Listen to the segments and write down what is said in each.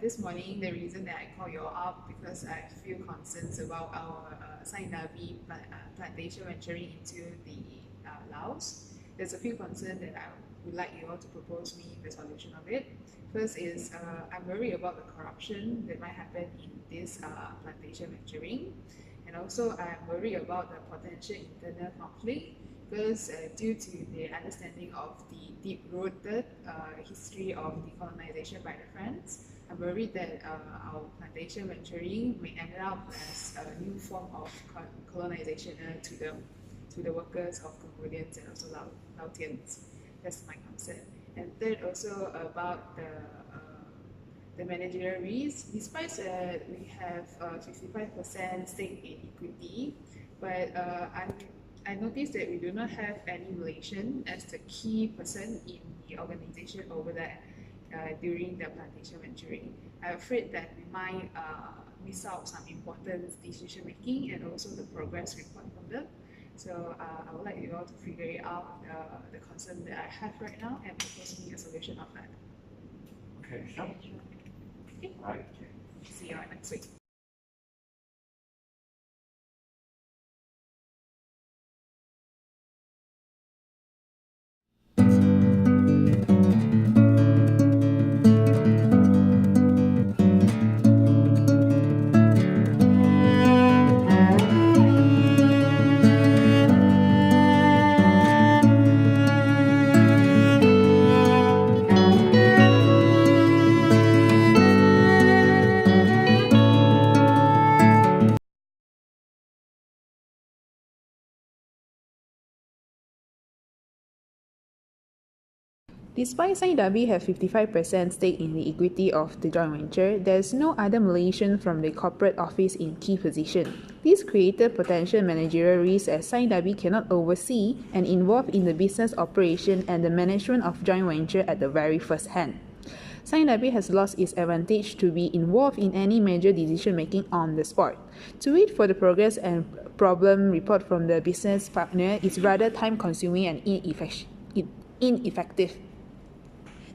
this morning the reason that I call you all up because I feel concerns about our Sainabi plantation venturing into the Laos. There's a few concerns that I would like you all to propose me the solution of it. First is I'm worried about the corruption that might happen in this plantation venturing, and also I'm worried about the potential internal conflict because due to the understanding of the deep-rooted history of decolonization by the French, I'm worried that our plantation venturing may end up as a new form of colonization to the workers of Cambodians and also Laotians. That's my concern. And third, also about the managerial risk. Despite we have 55% stake in equity, but I noticed that we do not have any Malaysian as the key person in the organization over there during the plantation venturing. I'm afraid that we might miss out some important decision making and also the progress report from them. So I would like you all to figure it out the concern that I have right now and propose me a solution of that. Okay, sure. Okay. Right. See you next week. Despite Sainabi have 55% stake in the equity of the joint venture, there is no other Malaysian from the corporate office in key position. This created potential managerial risks as Sainabi cannot oversee and involve in the business operation and the management of joint venture at the very first hand. Sainabi has lost its advantage to be involved in any major decision making on the spot. To wait for the progress and problem report from the business partner is rather time consuming and ineffective.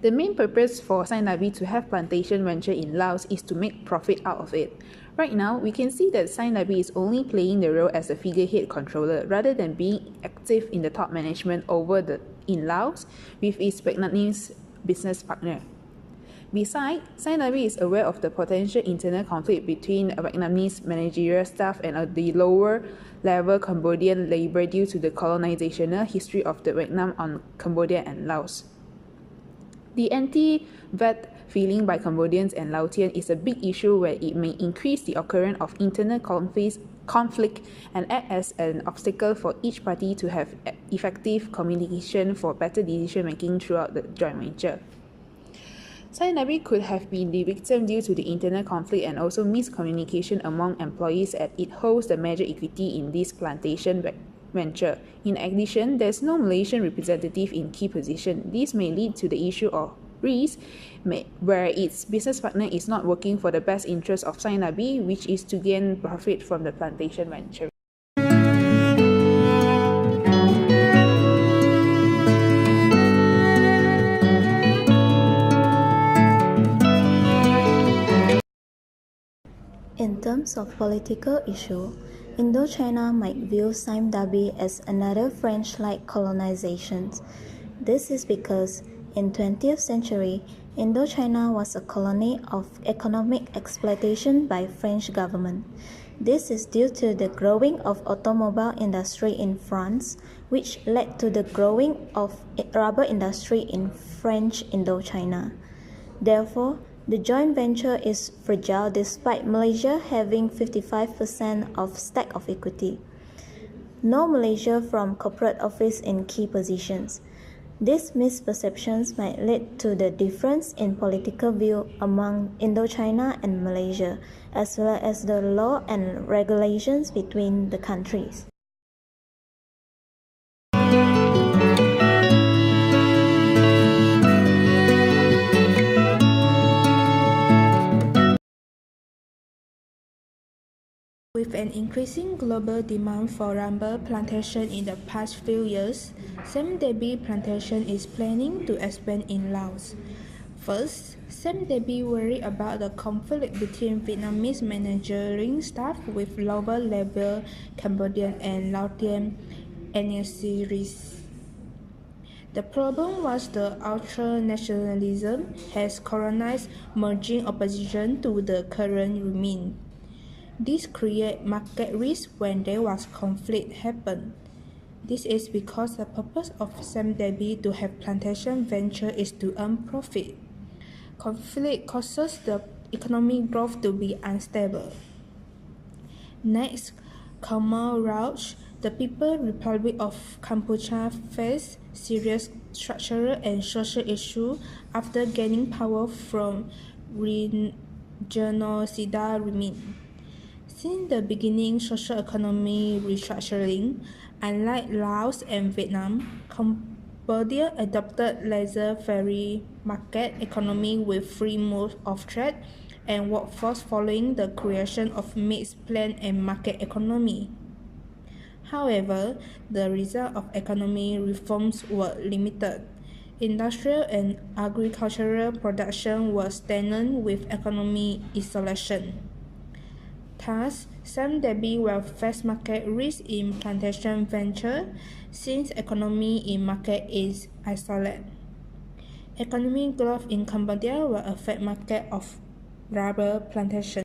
The main purpose for Sainabi to have plantation venture in Laos is to make profit out of it. Right now, we can see that Sainabi is only playing the role as a figurehead controller rather than being active in the top management in Laos with its Vietnamese business partner. Besides, Sainabi is aware of the potential internal conflict between Vietnamese managerial staff and the lower level Cambodian labor due to the colonizational history of the Vietnam on Cambodia and Laos. The anti-VAT feeling by Cambodians and Laotians is a big issue where it may increase the occurrence of internal conflict and act as an obstacle for each party to have effective communication for better decision making throughout the joint venture. Sainabi could have been the victim due to the internal conflict and also miscommunication among employees as it holds the major equity in this plantation venture. In addition, there is no Malaysian representative in key position. This may lead to the issue of risk where its business partner is not working for the best interest of Sainabi, which is to gain profit from the plantation venture. In terms of political issue, Indochina might view Sainabi as another French-like colonization. This is because in 20th century, Indochina was a colony of economic exploitation by French government. This is due to the growing of automobile industry in France, which led to the growing of rubber industry in French Indochina. Therefore, the joint venture is fragile despite Malaysia having 55% of stake of equity. No Malaysia from corporate office in key positions. These misperceptions might lead to the difference in political view among Indochina and Malaysia, as well as the law and regulations between the countries. With an increasing global demand for rubber plantation in the past few years, Sainabi Plantation is planning to expand in Laos. First, Sam Debbie worried about the conflict between Vietnamese managerial staff with lower-level Cambodian and Laotian initiaries. The problem was the ultra-nationalism has colonized merging opposition to the current regime. This created market risk when there was conflict happen. This is because the purpose of Sam Debbie to have plantation venture is to earn profit. Conflict causes the economic growth to be unstable. Next, Khmer Rouge, the People's Republic of Cambodia faced serious structural and social issues after gaining power from genocide regime. Since the beginning social economy restructuring, unlike Laos and Vietnam, Cambodia adopted laissez-faire market economy with free move of trade and workforce following the creation of mixed plant and market economy. However, the result of economic reforms were limited. Industrial and agricultural production was stagnant with economic isolation. Thus, Sam Debbie will face market risk in plantation venture since economy in market is isolated. Economic growth in Cambodia will affect market of rubber plantation.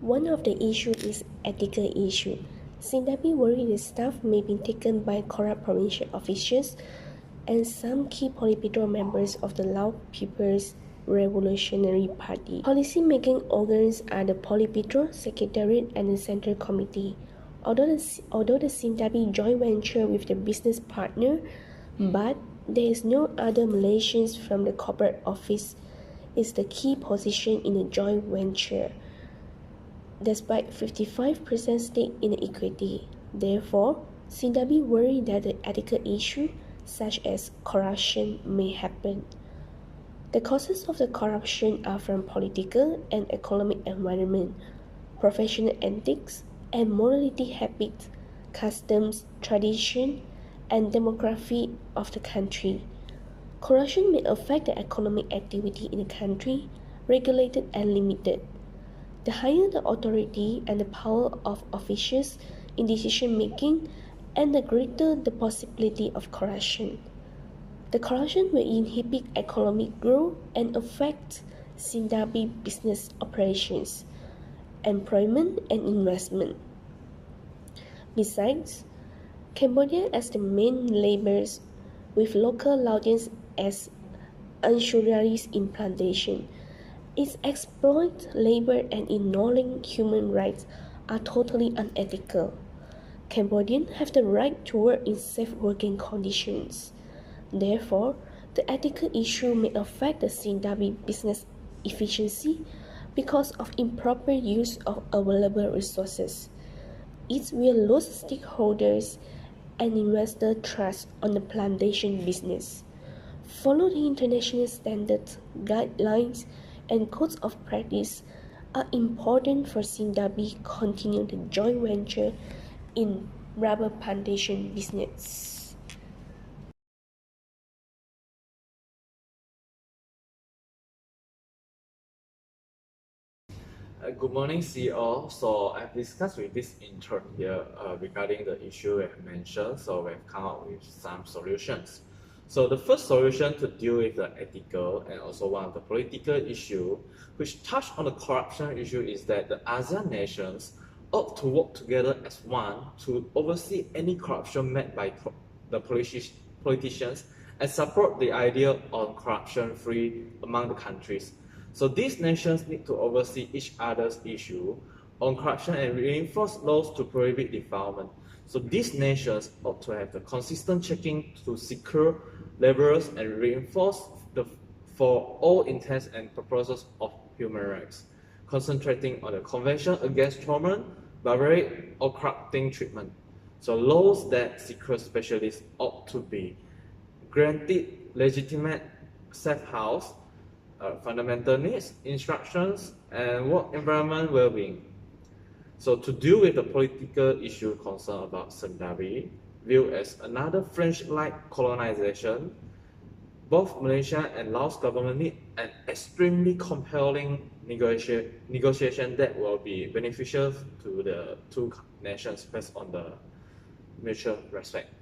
One of the issues is ethical issue. Sindabi worried the staff may be taken by corrupt provincial officials and some key Politburo members of the Lao People's Revolutionary Party. Policy-making organs are the Politburo, Secretariat, and the Central Committee. Although the Sindabi joint venture with the business partner, but there is no other Malaysians from the corporate office is the key position in the joint venture, despite 55% stake in the equity. Therefore, Sindabi worry that the ethical issue, such as corruption, may happen. The causes of the corruption are from political and economic environment, professional ethics, and morality habits, customs, tradition, and demography of the country. Corruption may affect the economic activity in the country, regulated and limited. The higher the authority and the power of officials in decision making, and the greater the possibility of corruption. The corruption will inhibit economic growth and affect Sindabi business operations, employment, and investment. Besides, Cambodia as the main laborers with local Laotians as ancillaries in plantation, its exploit labor and ignoring human rights are totally unethical. Cambodians have the right to work in safe working conditions. Therefore, the ethical issue may affect the Sindabi business efficiency because of improper use of available resources. It will lose stakeholders and investor trust on the plantation business. Follow the international standards, guidelines, and codes of practice are important for Sindabi continue the joint venture in rubber plantation business. Good morning, CEO. So I've discussed with this intern here regarding the issue we have mentioned. So we've come up with some solutions. So the first solution to deal with the ethical and also one of the political issue, which touch on the corruption issue, is that the ASEAN nations ought to work together as one to oversee any corruption made by the politicians and support the idea of corruption-free among the countries. So these nations need to oversee each other's issue on corruption and reinforce laws to prohibit defilement. So these nations ought to have the consistent checking to secure laborers and reinforce for all intents and purposes of human rights, concentrating on the Convention Against Torment, Barbaric, or Corrupting Treatment. So laws that secure specialists ought to be granted legitimate safe house, fundamental needs, instructions, and work environment well-being. So to deal with the political issue concerned about Sendabi, viewed as another French-like colonization, both Malaysia and Laos government need an extremely compelling negotiation that will be beneficial to the two nations based on the mutual respect.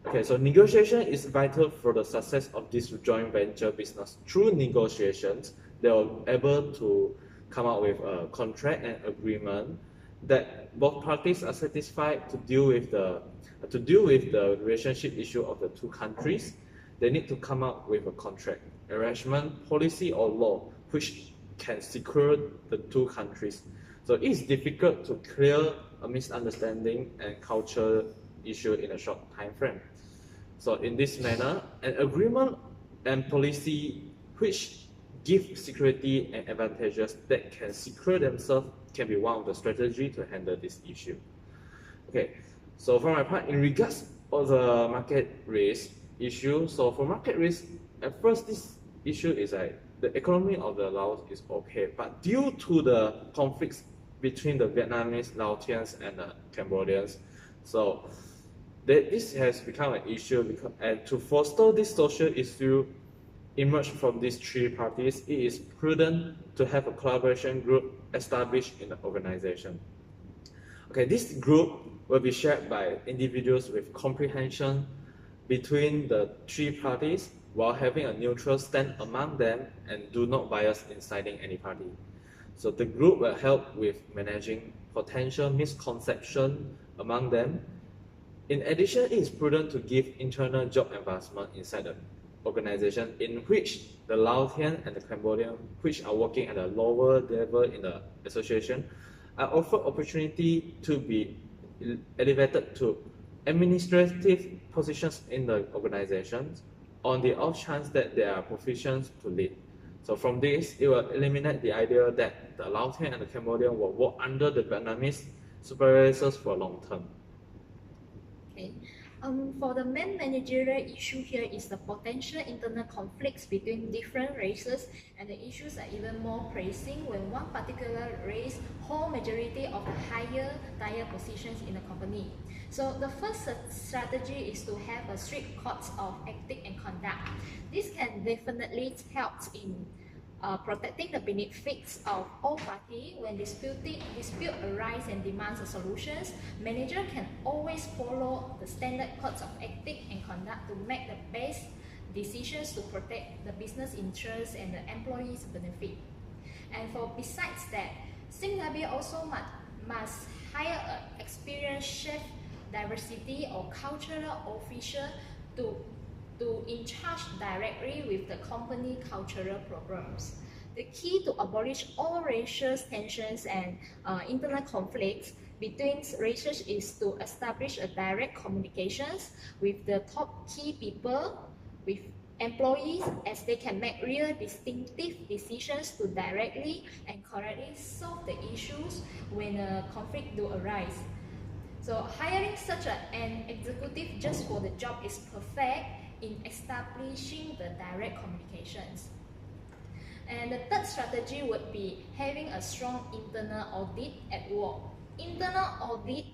Okay, so negotiation is vital for the success of this joint venture business. Through negotiations, they are able to come up with a contract and agreement that both parties are satisfied to deal with the relationship issue of the two countries. They need to come up with a contract, arrangement, policy, or law which can secure the two countries. So it is difficult to clear a misunderstanding and cultural issue in a short time frame. So in this manner, an agreement and policy which give security and advantages that can secure themselves can be one of the strategy to handle this issue. Okay, so for my part, in regards of the market risk issue, so for market risk, at first this issue is like the economy of the Laos is okay, but due to the conflicts between the Vietnamese, Laotians, and the Cambodians, so this has become an issue because, and to foster this social issue emerge from these three parties, it is prudent to have a collaboration group established in the organization. Okay, this group will be shared by individuals with comprehension between the three parties while having a neutral stand among them and do not bias inciting any party. So the group will help with managing potential misconception among them. In addition, it is prudent to give internal job advancement inside the organization in which the Laotian and the Cambodian, which are working at a lower level in the association, are offered opportunity to be elevated to administrative positions in the organization on the off chance that they are proficient to lead. So from this, it will eliminate the idea that the Laotian and the Cambodian will work under the Vietnamese supervisors for long term. Okay. For the main managerial issue here is the potential internal conflicts between different races, and the issues are even more pressing when one particular race hold majority of the higher tier positions in the company. So the first strategy is to have a strict codes of ethics and conduct. This can definitely help in protecting the benefits of all parties. When dispute arise and demands a solutions, manager can always follow the standard codes of ethics and conduct to make the best decisions to protect the business interests and the employees' benefit. And for besides that, SIMDABI also must hire an experienced chef, diversity or cultural official to in charge directly with the company cultural programs. The key to abolish all racial tensions and internal conflicts between races is to establish a direct communications with the top key people, with employees, as they can make real distinctive decisions to directly and correctly solve the issues when a conflict do arise. So hiring such an executive just for the job is perfect in establishing the direct communications. And the third strategy would be having a strong internal audit at work. Internal audit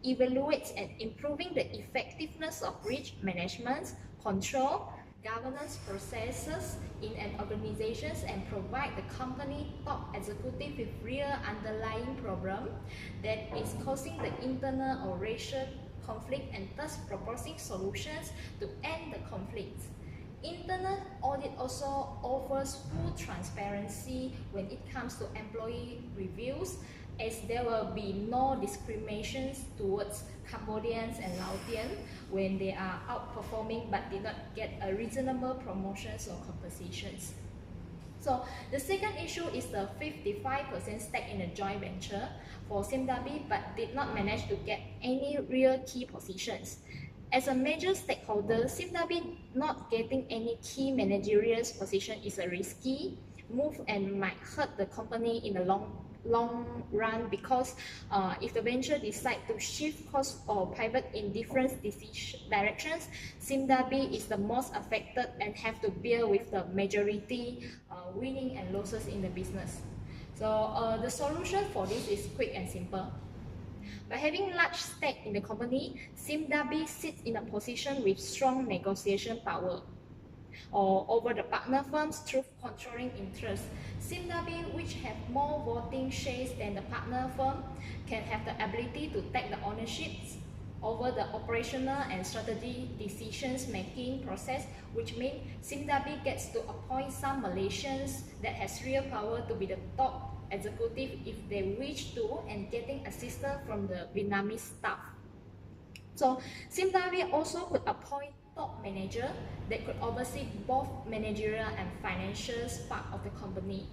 evaluates and improving the effectiveness of risk management, control, governance processes in an organization and provide the company top executive with real underlying problem that is causing the internal or racial conflict and thus proposing solutions to end the conflict. Internal audit also offers full transparency when it comes to employee reviews, as there will be no discriminations towards Cambodians and Laotians when they are outperforming but did not get a reasonable promotions or compensations. So the second issue is the 55% stake in a joint venture for SIMDABI but did not manage to get any real key positions. As a major stakeholder, SIMDABI not getting any key managerial position is a risky move and might hurt the company in the long long run, because if the venture decide to shift course or pivot in different directions, SIMDABI is the most affected and have to bear with the majority winning and losses in the business. So the solution for this is quick and simple. By having large stake in the company, SIMDABI sits in a position with strong negotiation power or over the partner firms through controlling interest. SIMDABI, which have more voting shares than the partner firm, can have the ability to take the ownership over the operational and strategy decisions making process, which means SIMDABI gets to appoint some Malaysians that has real power to be the top executive if they wish to, and getting assistance from the Vietnamese staff. So SIMDABI also could appoint top manager that could oversee both managerial and financial part of the company.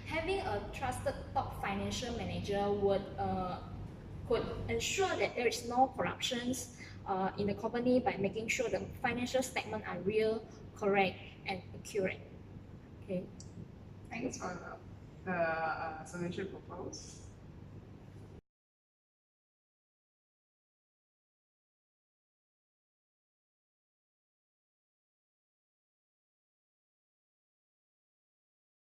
Having a trusted top financial manager could ensure that there is no corruptions in the company by making sure the financial statements are real, correct, and accurate. Okay. Thanks for the solution proposed.